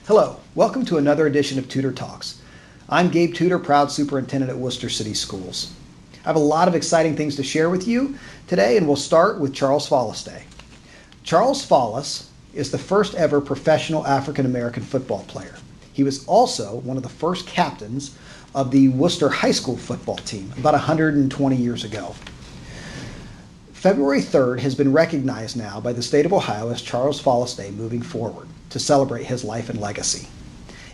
Hello, welcome to another edition of Tudor Talks. I'm Gabe Tudor, proud superintendent at Wooster City Schools. I have a lot of exciting things to share with you today, and we'll start with Charles Follis Day. Charles Follis is the first ever professional African American football player. He was also one of the first captains of the Wooster High School football team about 120 years ago. February 3rd has been recognized now by the state of Ohio as Charles Follis Day moving forward to celebrate his life and legacy.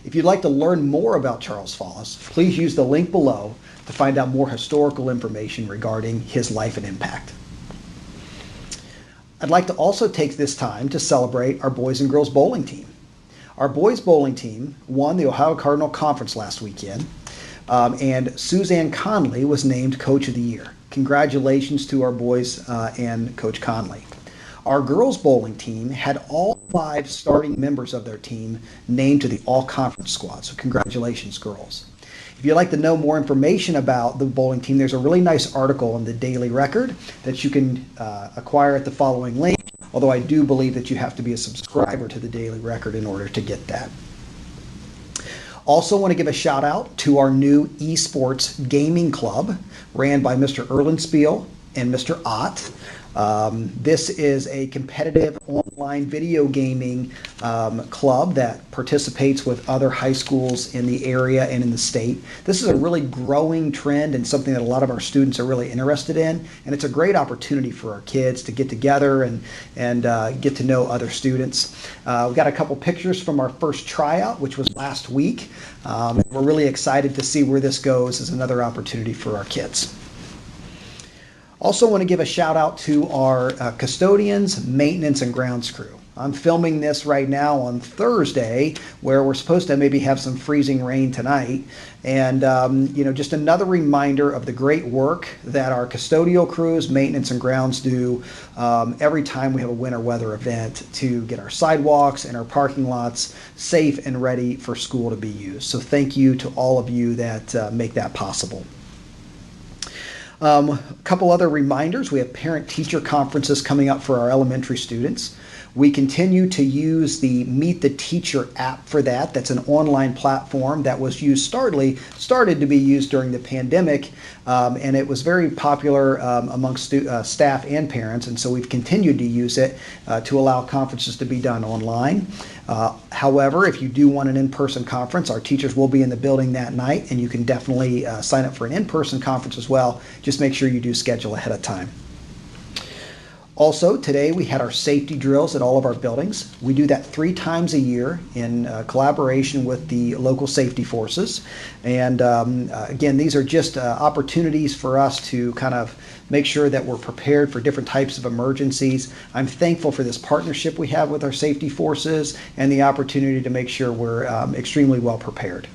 If you'd like to learn more about Charles Follis, please use the link below to find out more historical information regarding his life and impact. I'd like to also take this time to celebrate our boys and girls bowling team. Our boys bowling team won the Ohio Cardinal Conference last weekend, and Suzanne Conley was named Coach of the Year. Congratulations to our boys and Coach Conley. Our girls bowling team had all 5 starting members of their team named to the all-conference squad, so congratulations, girls. If you'd like to know more information about the bowling team, there's a really nice article in the Daily Record that you can acquire at the following link, although I do believe that you have to be a subscriber to the Daily Record in order to get that. Also want to give a shout out to our new Esports gaming club ran by Mr. Erlenspiel and Mr. Ott. This is a competitive online video gaming club that participates with other high schools in the area and in the state. This is a really growing trend and something that a lot of our students are really interested in, and it's a great opportunity for our kids to get together and get to know other students. We've got a couple pictures from our first tryout, which was last week. We're really excited to see where this goes as another opportunity for our kids. Also want to give a shout out to our custodians, maintenance, and grounds crew. I'm filming this right now on Thursday, where we're supposed to maybe have some freezing rain tonight. And, just another reminder of the great work that our custodial crews, maintenance, and grounds do every time we have a winter weather event to get our sidewalks and our parking lots safe and ready for school to be used. So thank you to all of you that make that possible. A couple other reminders. We have parent-teacher conferences coming up for our elementary students. We continue to use the Meet the Teacher app for that. That's an online platform that was started to be used during the pandemic, and it was very popular amongst staff and parents, and so we've continued to use it to allow conferences to be done online. However, if you do want an in-person conference, our teachers will be in the building that night, and you can definitely sign up for an in-person conference as well. Just make sure you do schedule ahead of time. Also, today we had our safety drills at all of our buildings. We do that 3 times a year in collaboration with the local safety forces. And again, these are just opportunities for us to kind of make sure that we're prepared for different types of emergencies. I'm thankful for this partnership we have with our safety forces and the opportunity to make sure we're extremely well prepared.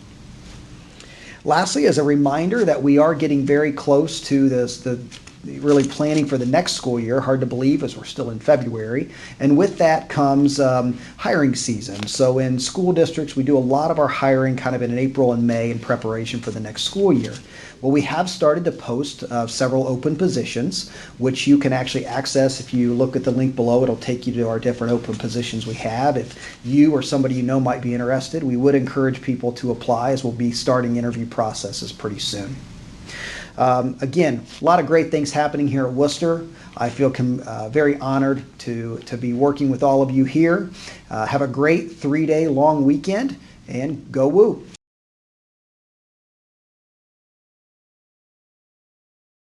Lastly, as a reminder that we are getting very close to the really planning for the next school year. Hard to believe as we're still in February. And with that comes hiring season. So in school districts, we do a lot of our hiring kind of in April and May in preparation for the next school year. Well, we have started to post several open positions, which you can actually access. If you look at the link below, it'll take you to our different open positions we have. If you or somebody you know might be interested, we would encourage people to apply, as we'll be starting interview processes pretty soon. Again, a lot of great things happening here at Wooster. I feel very honored to be working with all of you here. Have a great 3-day long weekend, and go Woo!